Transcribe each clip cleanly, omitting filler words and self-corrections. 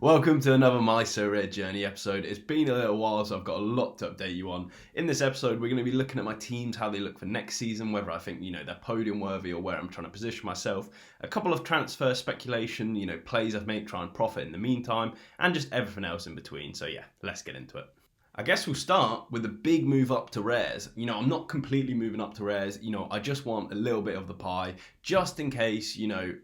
Welcome to another My Sorare Journey episode. It's been a little while, so I've got a lot to update you on. In this episode, we're going to be looking at my teams, how they look for next season, whether I think, they're podium worthy or where I'm trying to position myself. A couple of transfer speculation, plays I've made, try and profit in the meantime, and just everything else in between. So yeah, let's get into it. I guess we'll start with a big move up to rares. I'm not completely moving up to rares. I just want a little bit of the pie just in case,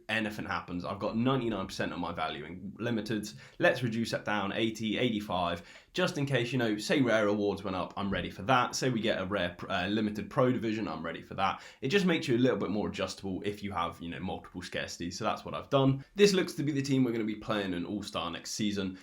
anything happens. I've got 99% of my value in limiteds. Let's reduce that down 80, 85, just in case, say rare awards went up, I'm ready for that. Say we get a rare limited pro division, I'm ready for that. It just makes you a little bit more adjustable if you have, multiple scarcities. So that's what I've done. This looks to be the team we're going to be playing in All-Star next season.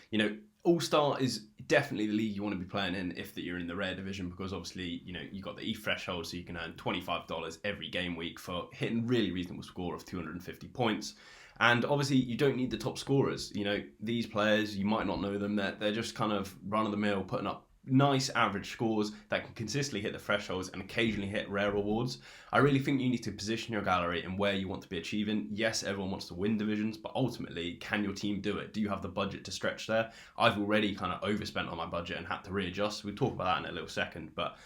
All-Star is definitely the league you want to be playing in if you're in the rare division, because obviously, you've got the E threshold, so you can earn $25 every game week for hitting really reasonable score of 250 points. And obviously, you don't need the top scorers. These players, you might not know them. They're just kind of run-of-the-mill, putting up nice average scores that can consistently hit the thresholds and occasionally hit rare rewards. I really think you need to position your gallery and where you want to be achieving. Yes, everyone wants to win divisions, but ultimately, can your team do it? Do you have the budget to stretch there? I've already kind of overspent on my budget and had to readjust. We'll talk about that in a little second, but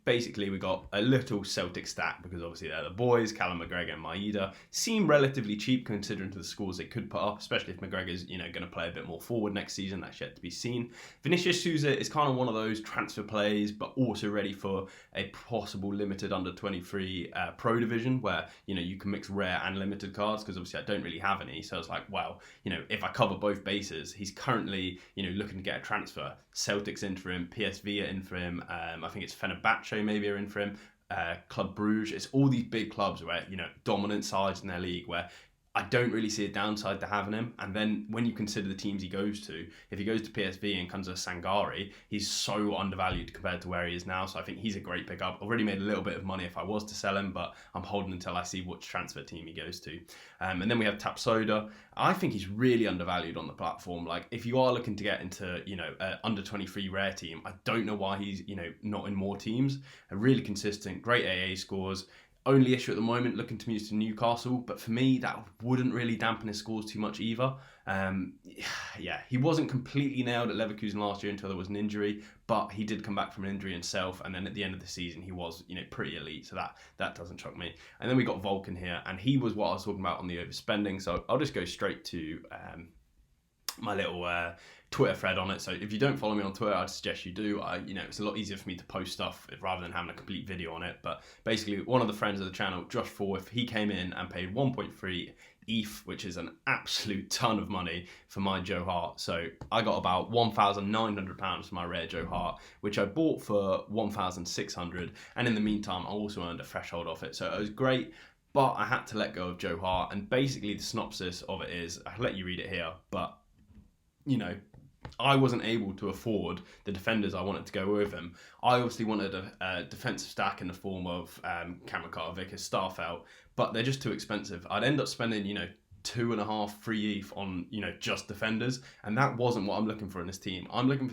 basically we got a little Celtic stack because obviously they're the boys. Callum McGregor and Maeda seem relatively cheap considering to the scores they could put up, especially if McGregor's going to play a bit more forward next season. That's yet to be seen. Vinicius Souza is kind of one of those transfer plays, but also ready for a possible limited under 23 pro division where you can mix rare and limited cards, because obviously I don't really have any. So I was like, well, if I cover both bases, he's currently looking to get a transfer. Celtic's in for him, PSV are in for him. I think it's Fenerbahce maybe are in for him. Club Bruges. It's all these big clubs where dominant sides in their league where I don't really see a downside to having him. And then when you consider the teams he goes to, if he goes to PSV and comes to Sangari, he's so undervalued compared to where he is now. So I think he's a great pickup. I've already made a little bit of money if I was to sell him, but I'm holding until I see which transfer team he goes to. And then we have Tapsoda. I think he's really undervalued on the platform. Like, if you are looking to get into, under 23 rare team, I don't know why he's, not in more teams. A really consistent, great AA scores. Only issue at the moment, looking to move to Newcastle, but for me, that wouldn't really dampen his scores too much either. He wasn't completely nailed at Leverkusen last year until there was an injury, but he did come back from an injury himself, and then at the end of the season, he was, pretty elite, so that doesn't shock me. And then we got Vulcan here, and he was what I was talking about on the overspending, so I'll just go straight to my little Twitter thread on it. So if you don't follow me on Twitter, I'd suggest you do. It's a lot easier for me to post stuff rather than having a complete video on it. But basically, one of the friends of the channel, Josh Forth, he came in and paid 1.3 ETH, which is an absolute ton of money for my Joe Hart. So I got about £1,900 for my rare Joe Hart, which I bought for 1,600. And in the meantime, I also earned a threshold off it. So it was great. But I had to let go of Joe Hart. And basically, the synopsis of it is, I'll let you read it here, but I wasn't able to afford the defenders I wanted to go with him. I obviously wanted a defensive stack in the form of Kamikar, Vickers, Starfelt, but they're just too expensive. I'd end up spending, 2.5 free ETH on, just defenders, and that wasn't what I'm looking for in this team. I'm looking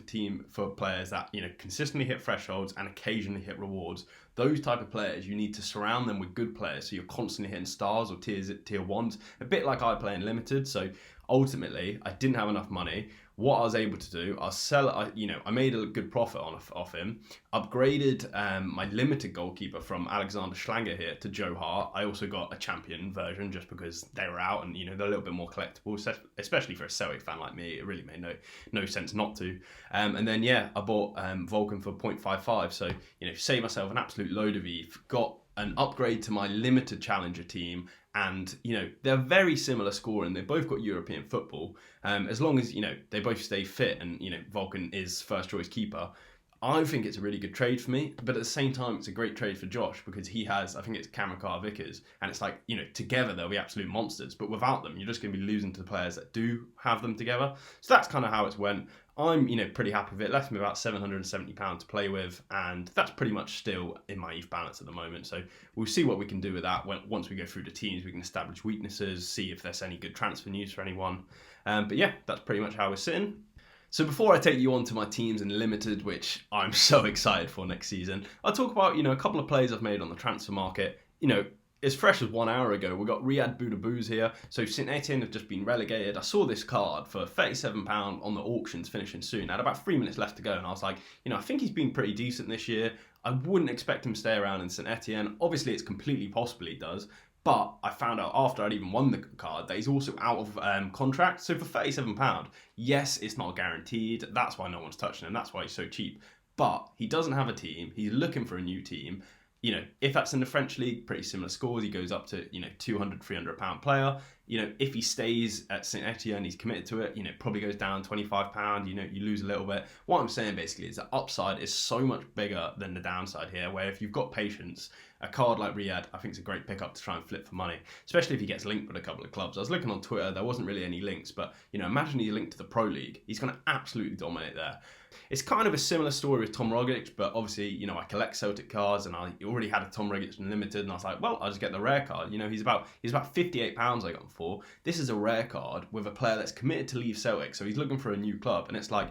for players that, consistently hit thresholds and occasionally hit rewards. Those type of players, you need to surround them with good players, so you're constantly hitting stars or tier ones, a bit like I play in limited. So ultimately, I didn't have enough money. What I was able to do, I made a good profit off him, upgraded my limited goalkeeper from Alexander Schlanger here to Joe Hart. I also got a champion version just because they were out and, they're a little bit more collectible, especially for a Celtic fan like me. It really made no sense not to. And then, I bought Vulcan for 0.55. So, save myself an absolute load of ETH, got an upgrade to my limited challenger team, and they're very similar scoring. They both got European football. As long as they both stay fit, and Vulcan is first choice keeper, I think it's a really good trade for me. But at the same time, it's a great trade for Josh because he has, I think it's Kamikar, Vickers, and it's like together they'll be absolute monsters. But without them, you're just going to be losing to the players that do have them together. So that's kind of how it's went. I'm, pretty happy with it. Left me about £770 to play with, and that's pretty much still in my ETH balance at the moment. So we'll see what we can do with that. Once we go through the teams, we can establish weaknesses, see if there's any good transfer news for anyone. But yeah, that's pretty much how we're sitting. So before I take you on to my teams in Limited, which I'm so excited for next season, I'll talk about, a couple of plays I've made on the transfer market. as fresh as 1 hour ago, we've got Riyad Boudabous here. So St Etienne have just been relegated. I saw this card for £37 on the auctions finishing soon. I had about 3 minutes left to go, and I was like, I think he's been pretty decent this year. I wouldn't expect him to stay around in St Etienne. Obviously, it's completely possible he does. But I found out after I'd even won the card that he's also out of contract. So for £37, yes, it's not guaranteed. That's why no one's touching him. That's why he's so cheap. But he doesn't have a team. He's looking for a new team. If that's in the French league, pretty similar scores. He goes up to, £200, £300 player. If he stays at St Etienne, he's committed to it, probably goes down £25, you lose a little bit. What I'm saying basically is that upside is so much bigger than the downside here, where if you've got patience, a card like Riyad, I think is a great pickup to try and flip for money, especially if he gets linked with a couple of clubs. I was looking on Twitter, there wasn't really any links, but, imagine he's linked to the Pro League. He's going to absolutely dominate there. It's kind of a similar story with Tom Rogic, but obviously, I collect Celtic cards, and I already had a Tom Rogic Unlimited, and I was like, well, I'll just get the rare card. He's about £58 I got him for. This is a rare card with a player that's committed to leave Celtic, so he's looking for a new club, and it's like,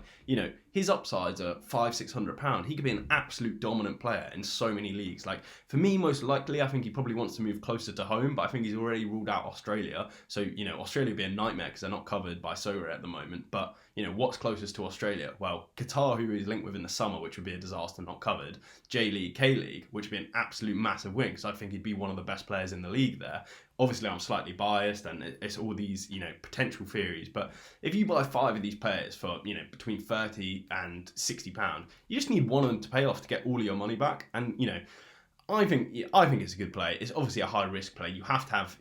his upsides are £500-600. He could be an absolute dominant player in so many leagues. Like, for me, most likely, I think he probably wants to move closer to home, but I think he's already ruled out Australia. So, Australia would be a nightmare because they're not covered by Sorare at the moment. But, what's closest to Australia? Well, Qatar, who he's linked with in the summer, which would be a disaster, not covered. J-League, K-League, which would be an absolute massive win because I think he'd be one of the best players in the league there. Obviously, I'm slightly biased and it's all these, potential theories. But if you buy 5 of these players for, between £30 and £60, you just need one of them to pay off to get all of your money back. And, I think it's a good play. It's obviously a high risk play. You have to have,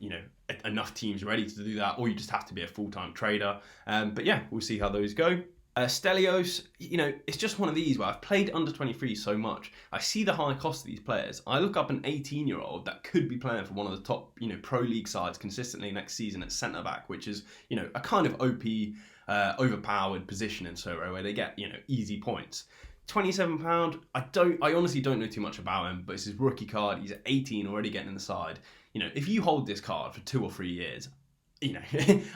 enough teams ready to do that, or you just have to be a full-time trader. But yeah, we'll see how those go. Stelios, it's just one of these where I've played under 23 so much. I see the high cost of these players. I look up an 18-year-old that could be playing for one of the top, Pro League sides consistently next season at centre-back, which is, a kind of OP, overpowered position in Sorare where they get, easy points. £27, I honestly don't know too much about him, but it's his rookie card. He's at 18, already getting in the side. If you hold this card for 2 or 3 years,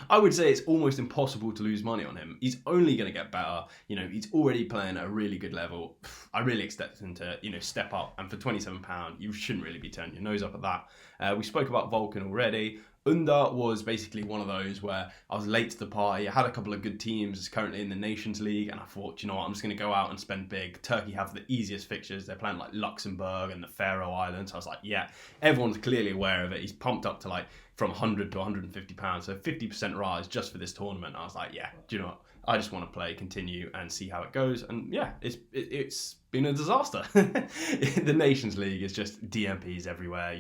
I would say it's almost impossible to lose money on him. He's only going to get better. He's already playing at a really good level. I really expect him to, step up. And for £27, you shouldn't really be turning your nose up at that. We spoke about Vulcan already. Unda was basically one of those where I was late to the party. I had a couple of good teams currently in the Nations League, and I thought, I'm just going to go out and spend big. Turkey have the easiest fixtures. They're playing like Luxembourg and the Faroe Islands. So I was like, yeah, everyone's clearly aware of it. He's pumped up to like from £100 to £150, so 50% rise just for this tournament. I was like, yeah, do you know what? I just want to play, continue, and see how it goes. And yeah, it's been a disaster. The Nations League is just DMPs everywhere.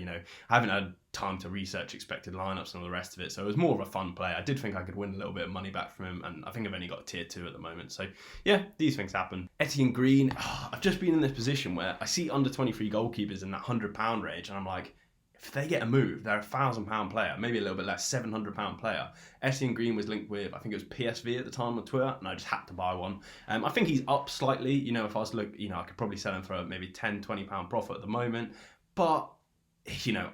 I haven't had time to research expected lineups and all the rest of it, so it was more of a fun play. I did think I could win a little bit of money back from him, and I think I've only got a tier 2 at the moment. So yeah, these things happen. Etienne Green, I've just been in this position where I see under 23 goalkeepers in that £100 range, and I'm like, if they get a move, they're a £1,000 player, maybe a little bit less, £700 player. Etienne Green was linked with, I think it was PSV at the time on Twitter, and I just had to buy one. I think he's up slightly. If I was to look, I could probably sell him for maybe £10, £20 profit at the moment. But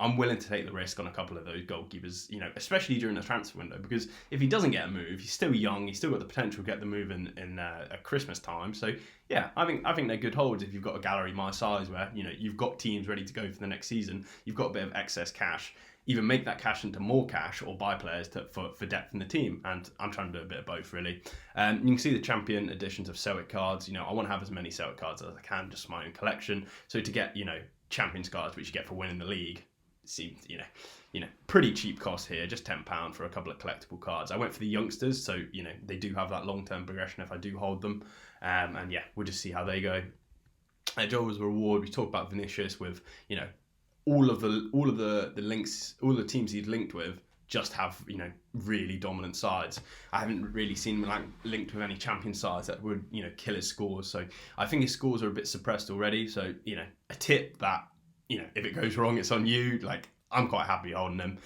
I'm willing to take the risk on a couple of those goalkeepers, especially during the transfer window, because if he doesn't get a move, he's still young, he's still got the potential to get the move in at Christmas time. So yeah, I think they're good holds if you've got a gallery my size where, you've got teams ready to go for the next season, you've got a bit of excess cash, either make that cash into more cash or buy players for depth in the team. And I'm trying to do a bit of both, really. You can see the champion editions of Celtic cards. I want to have as many Celtic cards as I can, just for my own collection. So to get, Champions cards, which you get for winning the league, seemed, pretty cheap cost here, just £10 for a couple of collectible cards. I went for the youngsters, so, they do have that long-term progression if I do hold them. And yeah, we'll just see how they go. Joel's reward, we talked about Vinicius with, all of the links, all the teams he'd linked with just have, really dominant sides. I haven't really seen him linked with any champion sides that would, kill his scores. So I think his scores are a bit suppressed already. So, a tip that, if it goes wrong, it's on you. Like, I'm quite happy holding him.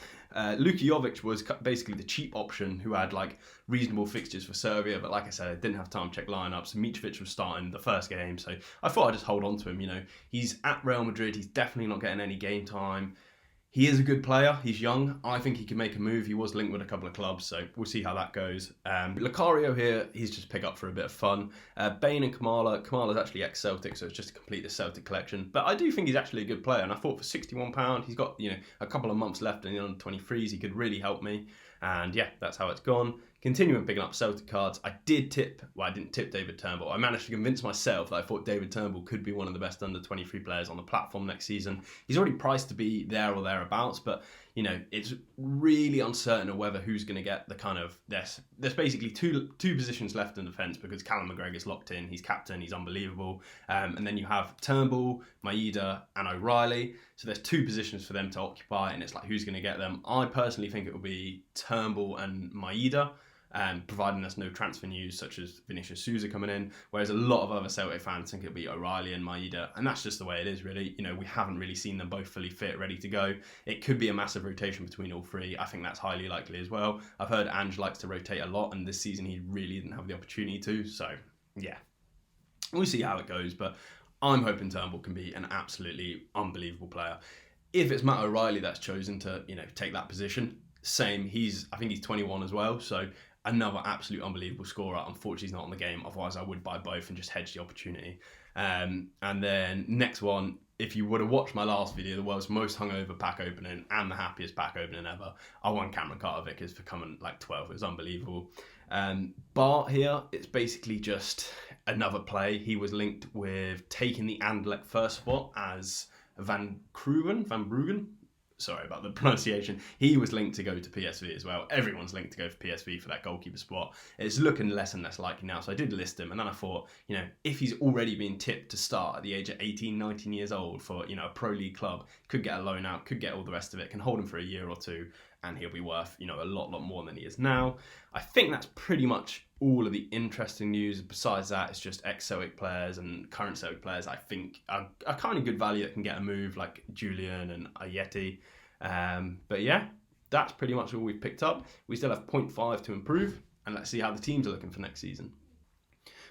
Luka Jovic was basically the cheap option who had reasonable fixtures for Serbia, but like I said, I didn't have time to check lineups. Mitrovic was starting the first game, so I thought I'd just hold on to him. He's at Real Madrid. He's definitely not getting any game time. He is a good player. He's young. I think he can make a move. He was linked with a couple of clubs, so we'll see how that goes. Lucario here, he's just pick up for a bit of fun. Bain and Kamala. Kamala's actually ex-Celtic, so it's just to complete the Celtic collection. But I do think he's actually a good player, and I thought for £61, he's got a couple of months left in the under-23s. He could really help me. And yeah, that's how it's gone. Continuing picking up Celtic cards. I didn't tip David Turnbull. I managed to convince myself that I thought David Turnbull could be one of the best under-23 players on the platform next season. He's already priced to be there or thereabouts, but it's really uncertain of whether who's going to get the kind of... There's basically two positions left in defence because Callum McGregor's locked in. He's captain. He's unbelievable. And then you have Turnbull, Maeda and O'Reilly. So there's two positions for them to occupy, and it's like, who's going to get them? I personally think it will be Turnbull and Maeda, providing there's no transfer news such as Vinicius Souza coming in, whereas a lot of other Celtic fans think it'll be O'Reilly and Maeda, and that's just the way it is, really. We haven't really seen them both fully fit, ready to go. It could be a massive rotation between all three. I think that's highly likely as well. I've heard Ange likes to rotate a lot, and this season he really didn't have the opportunity to, so yeah. We'll see how it goes, but I'm hoping Turnbull can be an absolutely unbelievable player. If it's Matt O'Reilly that's chosen to, take that position, same. I think he's 21 as well, so another absolute unbelievable scorer. Unfortunately, he's not on the game. Otherwise, I would buy both and just hedge the opportunity. And then next one, if you would have watched my last video, the world's most hungover pack opening and the happiest pack opening ever, I won Cameron Carter-Vickers for coming like 12. It was unbelievable. Bart here, it's basically just another play. He was linked with taking the Anderlecht first spot as Van Bruggen. Sorry about the pronunciation. He was linked to go to PSV as well. Everyone's linked to go for PSV for that goalkeeper spot. It's looking less and less likely now. So I did list him. And then I thought, if he's already been tipped to start at the age of 18, 19 years old for, a Pro League club, could get a loan out, could get all the rest of it, can hold him for a year or two, and he'll be worth, a lot more than he is now. I think that's pretty much all of the interesting news. Besides that, it's just ex-Celtic players and current Celtic players I think are kind of good value that can get a move, like Julian and Ayeti. But yeah, that's pretty much all we've picked up. We still have 0.5 to improve, and let's see how the teams are looking for next season.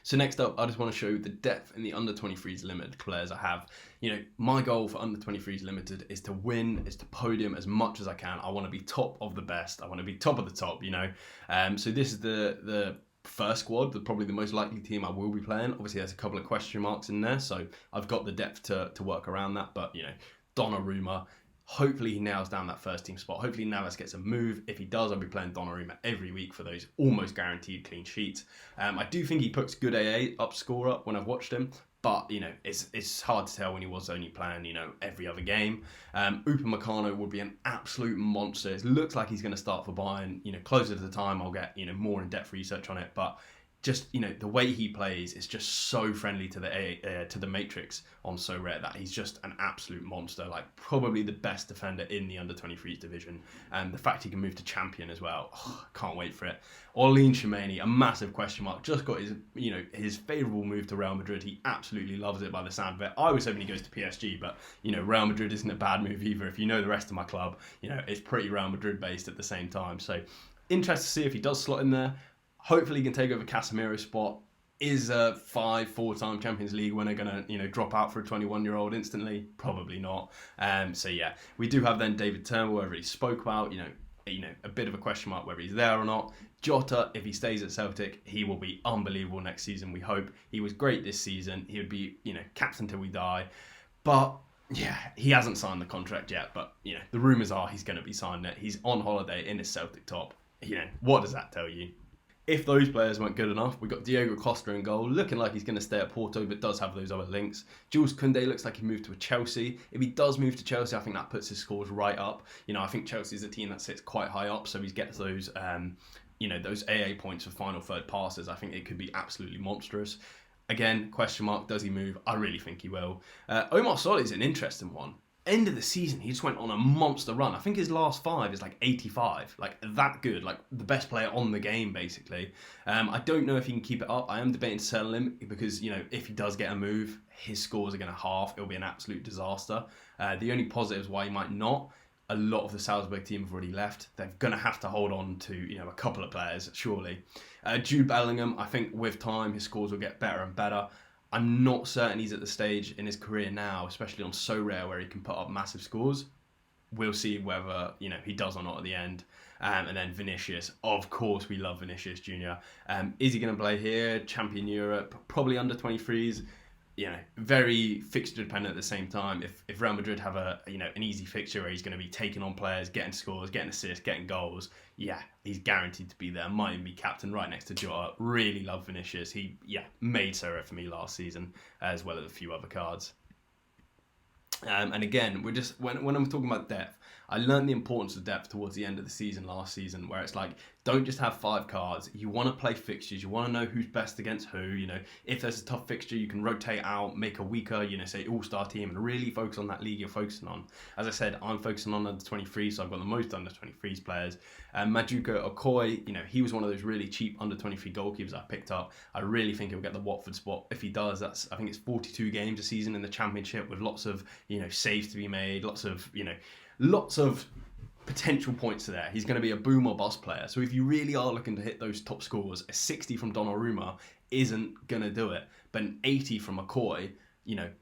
So next up, I just want to show you the depth in the under-23s limited players I have. My goal for under-23s limited is to win, is to podium as much as I can. I want to be top of the best. I want to be top of the top, So this is the first squad, probably the most likely team I will be playing. Obviously, there's a couple of question marks in there, so I've got the depth to work around that. But, Donnarumma, hopefully he nails down that first team spot. Hopefully Navas gets a move. If he does, I'll be playing Donnarumma every week for those almost guaranteed clean sheets. I do think he puts good score up when I've watched him. But, it's hard to tell when he was only playing, every other game. Upamecano would be an absolute monster. It looks like he's going to start for Bayern. Closer to the time, I'll get, more in-depth research on it. But just, the way he plays is just so friendly to the Matrix on Sorare that he's just an absolute monster. Like, probably the best defender in the under-23s division. And the fact he can move to champion as well, can't wait for it. Orlean Tchouameni, a massive question mark. Just got his favourable move to Real Madrid. He absolutely loves it by the sound of it. I was hoping he goes to PSG, but, Real Madrid isn't a bad move either. If you know the rest of my club, it's pretty Real Madrid based at the same time. So, interested to see if he does slot in there. Hopefully he can take over Casemiro's spot. Is a 4-time Champions League winner going to, drop out for a 21-year-old instantly? Probably not. So yeah, we do have then David Turnbull, whether he spoke about, a bit of a question mark whether he's there or not. Jota, if he stays at Celtic, he will be unbelievable next season, we hope. He was great this season. He would be, captain till we die. But yeah, he hasn't signed the contract yet. But, the rumours are he's going to be signing it. He's on holiday in his Celtic top. What does that tell you? If those players weren't good enough, we've got Diogo Costa in goal, looking like he's going to stay at Porto, but does have those other links. Jules Koundé looks like he moved to a Chelsea. If he does move to Chelsea, I think that puts his scores right up. I think Chelsea's a team that sits quite high up, so he gets those, those AA points for final third passes. I think it could be absolutely monstrous. Again, question mark, does he move? I really think he will. Omar Solly is an interesting one. End of the season, he just went on a monster run. I think his last 5 is like 85, like that good, like the best player on the game, basically. I don't know if he can keep it up. I am debating selling him because, if he does get a move, his scores are going to halve. It'll be an absolute disaster. The only positives why he might not, a lot of the Salzburg team have already left. They're going to have to hold on to, a couple of players, surely. Jude Bellingham, I think with time, his scores will get better and better. I'm not certain he's at the stage in his career now, especially on Sorare, where he can put up massive scores. we'll see whether, he does or not at the end. And then Vinicius, of course, we love Vinicius Junior. Is he going to play here? Champion Europe, probably under 23s. Very fixture dependent at the same time. If Real Madrid have an easy fixture where he's going to be taking on players, getting scores, getting assists, getting goals, he's guaranteed to be there. Might even be captain right next to Jota. Really love Vinicius. He made Sorare for me last season, as well as a few other cards. And again, we're just when I'm talking about depth, I learned the importance of depth towards the end of the season last season, where it's like, don't just have 5 cards. You want to play fixtures. You want to know who's best against who. If there's a tough fixture, you can rotate out, make a weaker, say all-star team, and really focus on that league you're focusing on. As I said, I'm focusing on under 23, so I've got the most under 23s players. Maduka Okoye, he was one of those really cheap under 23 goalkeepers I picked up. I really think he'll get the Watford spot. If he does, I think it's 42 games a season in the Championship with lots of saves to be made, lots of potential points there. He's going to be a boom or bust player. So if you really are looking to hit those top scores, a 60 from Donnarumma isn't going to do it. But an 80 from McCoy,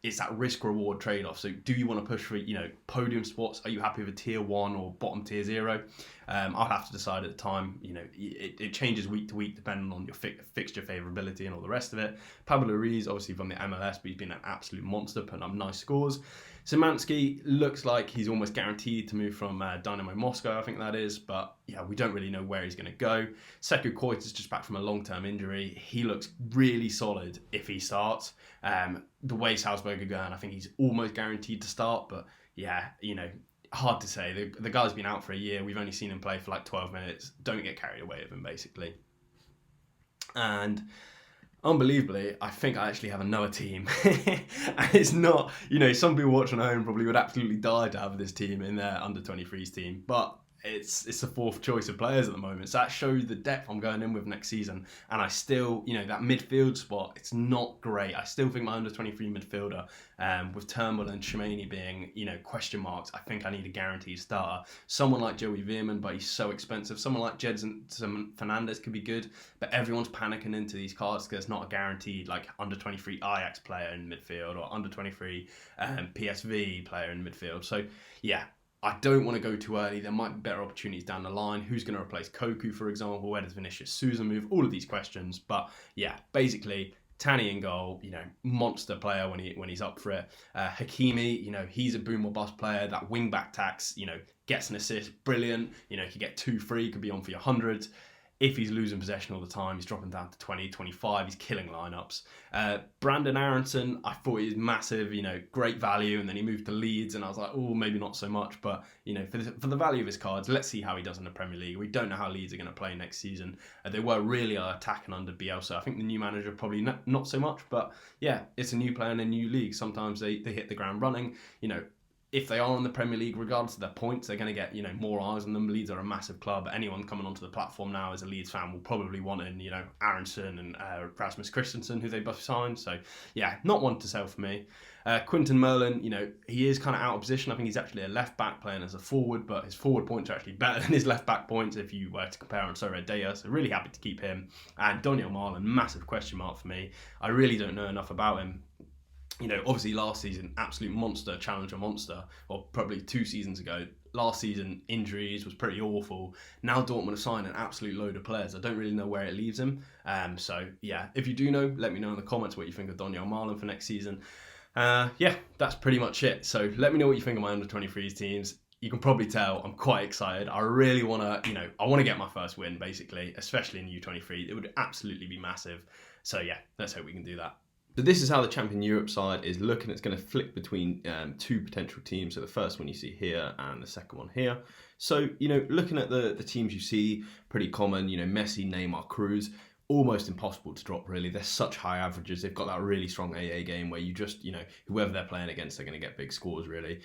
it's that risk-reward trade-off. So do you want to push for, podium spots? Are you happy with tier 1 or bottom tier 0? I'll have to decide at the time. It changes week to week depending on your fixture favourability and all the rest of it. Pablo Ruiz, obviously from the MLS, but he's been an absolute monster, putting up nice scores. Szymanski looks like he's almost guaranteed to move from Dynamo Moscow, I think that is. But we don't really know where he's going to go. Sekou Koit is just back from a long-term injury. He looks really solid if he starts. The way Salzburg are going, I think he's almost guaranteed to start. But hard to say. The guy's been out for a year. We've only seen him play for like 12 minutes. Don't get carried away with him, basically. And unbelievably, I think I actually have another team. And it's not, some people watching at home probably would absolutely die to have this team in their under 23s team. But it's the 4th choice of players at the moment. So that shows the depth I'm going in with next season. And I still, that midfield spot, it's not great. I still think my under 23 midfielder, with Turnbull and Shamani being, question marks, I think I need a guaranteed starter. Someone like Joey Veerman, but he's so expensive. Someone like Jedson Fernandez could be good. But everyone's panicking into these cards because it's not a guaranteed, like, under 23 Ajax player in midfield or under 23 PSV player in midfield. So, I don't want to go too early. There might be better opportunities down the line. Who's going to replace Koku, for example? Where does Vinicius Souza move? All of these questions. But basically, Tani in goal, monster player when he's up for it. Hakimi, he's a boom or bust player. That wing back tax, gets an assist, brilliant. He could get 2 free, could be on for your hundreds. If he's losing possession all the time, he's dropping down to 20, 25. He's killing lineups. Brandon Aronson, I thought he was massive, great value. And then he moved to Leeds and I was like, oh, maybe not so much. But, for the value of his cards, let's see how he does in the Premier League. We don't know how Leeds are going to play next season. They were really attacking under Bielsa. I think the new manager probably not so much. But, it's a new player in a new league. Sometimes they hit the ground running. If they are in the Premier League, regardless of their points, they're going to get, more eyes on them. Leeds are a massive club. Anyone coming onto the platform now as a Leeds fan will probably want in, Aronson and Rasmus Christensen, who they both signed. So, not one to sell for me. Quinton Merlin, he is kind of out of position. I think he's actually a left-back playing as a forward, but his forward points are actually better than his left-back points if you were to compare on Sorare Dea. So really happy to keep him. And Donyell Marlon, massive question mark for me. I really don't know enough about him. Obviously last season, absolute monster, challenger monster, or probably 2 seasons ago. Last season, injuries was pretty awful. Now Dortmund have signed an absolute load of players. I don't really know where it leaves him. If you do know, let me know in the comments what you think of Donyell Marlon for next season. That's pretty much it. So let me know what you think of my under 23s teams. You can probably tell I'm quite excited. I really want to, I want to get my first win, basically, especially in U23. It would absolutely be massive. So let's hope we can do that. So this is how the Champion Europe side is looking. It's going to flick between 2 potential teams. So the first one you see here and the second one here. So, looking at the teams you see, pretty common, Messi, Neymar, Cruz, almost impossible to drop, really. They're such high averages. They've got that really strong AA game where you just, whoever they're playing against, they're going to get big scores, really.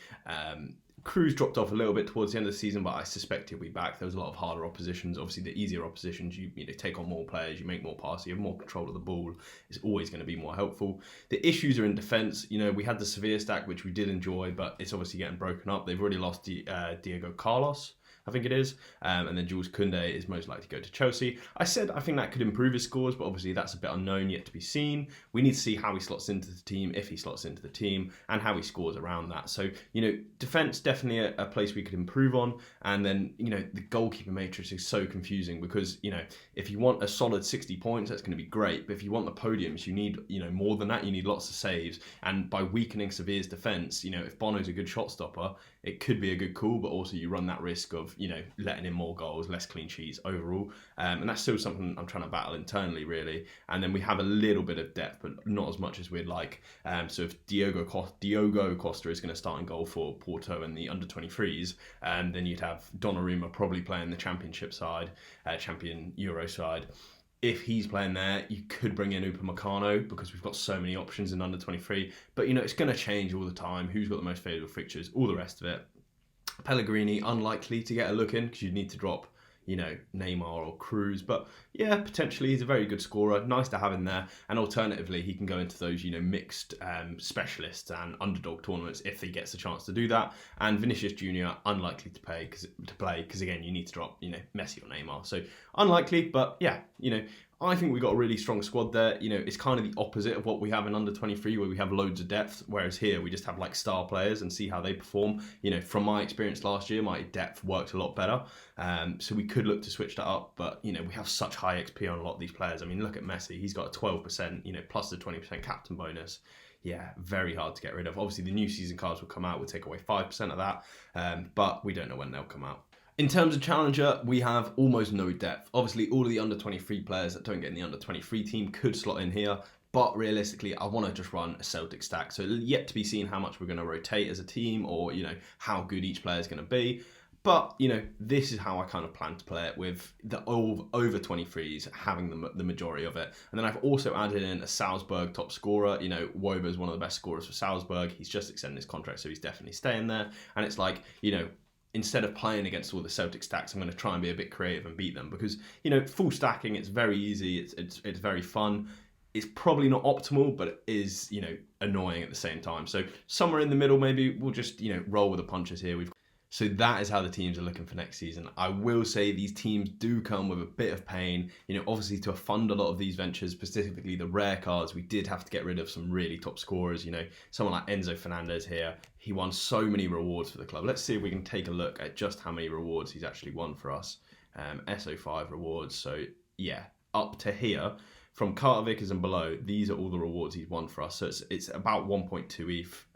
Cruz dropped off a little bit towards the end of the season, but I suspect he'll be back. There was a lot of harder oppositions. Obviously, the easier oppositions, you take on more players, you make more passes, you have more control of the ball. It's always going to be more helpful. The issues are in defence. We had the Sevilla stack, which we did enjoy, but it's obviously getting broken up. They've already lost Diego Carlos. I think it is. And then Jules Koundé is most likely to go to Chelsea. I said I think that could improve his scores, but obviously that's a bit unknown, yet to be seen. We need to see how he slots into the team, if he slots into the team, and how he scores around that. So, defence definitely a place we could improve on. And then, the goalkeeper matrix is so confusing because, if you want a solid 60 points, that's going to be great. But if you want the podiums, you need, more than that. You need lots of saves. And by weakening Sevilla's defence, if Bono's a good shot stopper, it could be a good call, but also you run that risk of, letting in more goals, less clean sheets overall. And that's still something I'm trying to battle internally, really. And then we have a little bit of depth, but not as much as we'd like. So if Diogo Costa is going to start in goal for Porto and the under-23s, then you'd have Donnarumma probably playing the championship side, champion Euro side. If he's playing there, you could bring in Upamecano because we've got so many options in under 23. But, it's going to change all the time. Who's got the most favourable fixtures, all the rest of it. Pellegrini, unlikely to get a look in because you'd need to drop, Neymar or Cruz. But, yeah, potentially he's a very good scorer. Nice to have him there. And alternatively, he can go into those, mixed specialists and underdog tournaments if he gets a chance to do that. And Vinicius Jr., unlikely to play because, again, you need to drop, Messi or Neymar. So, unlikely, but, yeah, I think we've got a really strong squad there. It's kind of the opposite of what we have in under 23 where we have loads of depth, whereas here we just have like star players and see how they perform. From my experience last year, my depth worked a lot better. So we could look to switch that up, but, we have such high XP on a lot of these players. I mean, look at Messi. He's got a 12%, plus the 20% captain bonus. Yeah, very hard to get rid of. Obviously, the new season cards will come out. We'll take away 5% of that, but we don't know when they'll come out. In terms of Challenger, we have almost no depth. Obviously, all of the under-23 players that don't get in the under-23 team could slot in here, but realistically, I want to just run a Celtic stack. So yet to be seen how much we're going to rotate as a team or, how good each player is going to be. But, this is how I kind of plan to play it with the over 23s having the majority of it. And then I've also added in a Salzburg top scorer. Woba is one of the best scorers for Salzburg. He's just extended his contract, so he's definitely staying there. And it's like, instead of playing against all the Celtic stacks, I'm going to try and be a bit creative and beat them because, full stacking, it's very easy. It's very fun. It's probably not optimal, but it is, annoying at the same time. So somewhere in the middle, maybe we'll just, roll with the punches here. So that is how the teams are looking for next season. I will say these teams do come with a bit of pain. Obviously to fund a lot of these ventures, specifically the rare cards, we did have to get rid of some really top scorers. Someone like Enzo Fernandez here. He won so many rewards for the club. Let's see if we can take a look at just how many rewards he's actually won for us. SO5 rewards. So yeah, up to here. From Carter Vickers and below, these are all the rewards he's won for us. So it's about 1.2 ETH,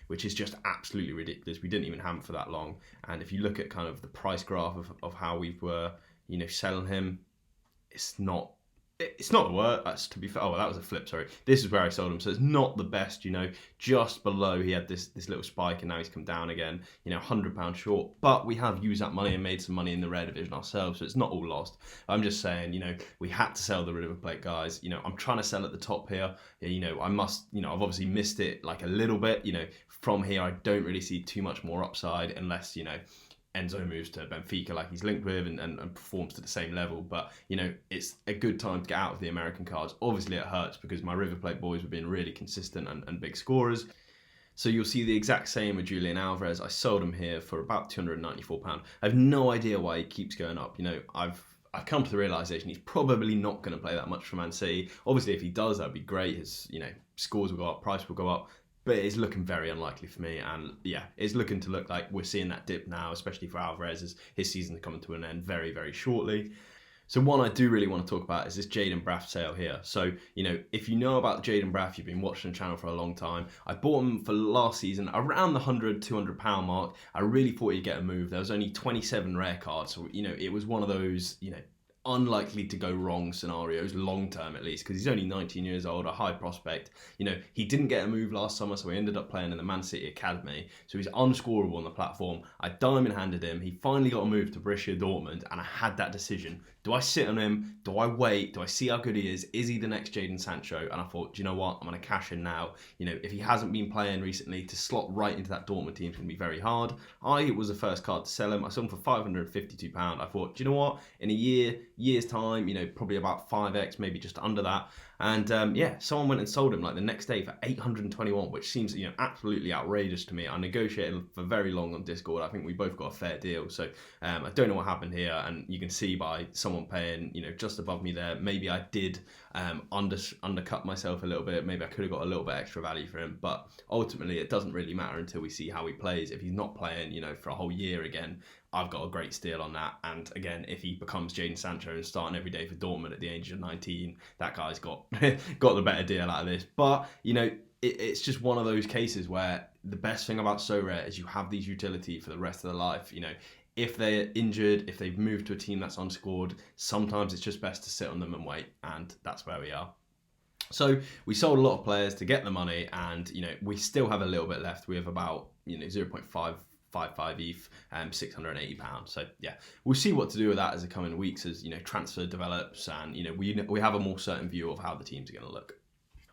which is just absolutely ridiculous. We didn't even have him for that long. And if you look at kind of the price graph of how we were, selling him, it's not the worst. That's to be fair. Oh, well, that was a flip. Sorry. This is where I sold him. So it's not the best, just below he had this little spike and now he's come down again, £100 short. But we have used that money and made some money in the rare division ourselves. So it's not all lost. I'm just saying, we had to sell the River Plate guys. I'm trying to sell at the top here. I must, I've obviously missed it like a little bit. From here, I don't really see too much more upside unless, Enzo moves to Benfica like he's linked with and performs to the same level. But, it's a good time to get out of the American cards. Obviously, it hurts because my River Plate boys were being really consistent and big scorers. So you'll see the exact same with Julian Alvarez. I sold him here for about £294. I have no idea why he keeps going up. I've come to the realisation he's probably not going to play that much for Man City. Obviously, if he does, that'd be great. His, scores will go up, price will go up. But it's looking very unlikely for me. And yeah, it's looking to look like we're seeing that dip now, especially for Alvarez, as his season's coming to an end very, very shortly. So one I do really want to talk about is this Jaden Braff sale here. So, if you know about Jaden Braff, you've been watching the channel for a long time. I bought him for last season around the £100, £200 mark. I really thought he'd get a move. There was only 27 rare cards. So, it was one of those, unlikely to go wrong scenarios, long term at least, because he's only 19 years old, a high prospect. He didn't get a move last summer, so he ended up playing in the Man City Academy. So he's unscorable on the platform. I diamond handed him. He finally got a move to Borussia Dortmund, and I had that decision. Do I sit on him? Do I wait? Do I see how good he is? Is he the next Jadon Sancho? And I thought, do you know what? I'm going to cash in now. If he hasn't been playing recently, to slot right into that Dortmund team is going to be very hard. I was the first card to sell him. I sold him for £552. I thought, do you know what? In a year, year's time, probably about 5x, maybe just under that. And yeah, someone went and sold him like the next day for 821, which seems absolutely outrageous to me. I negotiated for very long on Discord. I think we both got a fair deal. So I don't know what happened here, and you can see by someone paying just above me there. Maybe I did undercut myself a little bit. Maybe I could have got a little bit extra value for him, but ultimately it doesn't really matter until we see how he plays. If he's not playing, for a whole year again, I've got a great steal on that. And again, if he becomes Jadon Sancho and starting every day for Dortmund at the age of 19, that guy's got got the better deal out of this. But it's just one of those cases where the best thing about Sorare is you have these utility for the rest of their life. If they're injured, if they've moved to a team that's unscored, sometimes it's just best to sit on them and wait, and that's where we are. So we sold a lot of players to get the money, and we still have a little bit left. We have about 0.555 ETH, £680. So yeah, we'll see what to do with that as the coming weeks, as transfer develops, and we have a more certain view of how the teams are going to look.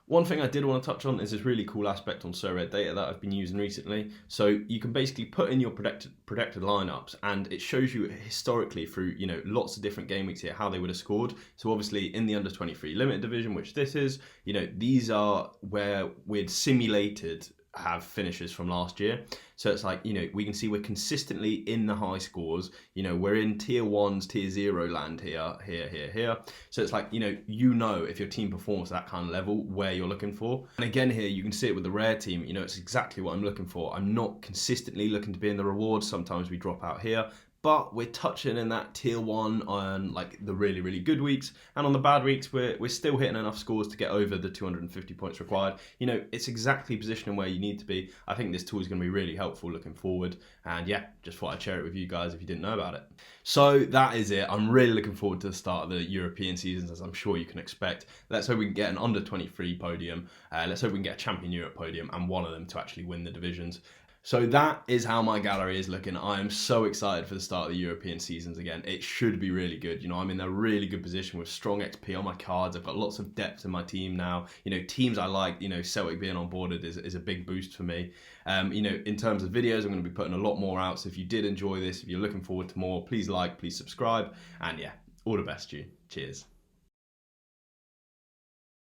One thing I did want to touch on is this really cool aspect on Sorare data that I've been using recently. So you can basically put in your predicted lineups, and it shows you historically through lots of different game weeks here how they would have scored. So obviously in the under 23 limited division, which this is, these are where we'd simulated have finishes from last year. So it's like, we can see we're consistently in the high scores. We're in tier 1s, tier 0 land here. So it's like, if your team performs at that kind of level, where you're looking for. And again here, you can see it with the rare team. It's exactly what I'm looking for. I'm not consistently looking to be in the rewards. Sometimes we drop out here. But we're touching in that tier 1 on like the really, really good weeks. And on the bad weeks, we're still hitting enough scores to get over the 250 points required. It's exactly positioning where you need to be. I think this tool is going to be really helpful looking forward. And yeah, just thought I'd share it with you guys if you didn't know about it. So that is it. I'm really looking forward to the start of the European seasons, as I'm sure you can expect. Let's hope we can get an under 23 podium. Let's hope we can get a Champion Europe podium, and one of them to actually win the divisions. So that is how my gallery is looking. I am so excited for the start of the European seasons again. It should be really good. I'm in a really good position with strong XP on my cards. I've got lots of depth in my team now. Teams I like, Celtic being onboarded is a big boost for me. In terms of videos, I'm going to be putting a lot more out. So if you did enjoy this, if you're looking forward to more, please like, please subscribe. And yeah, all the best to you. Cheers.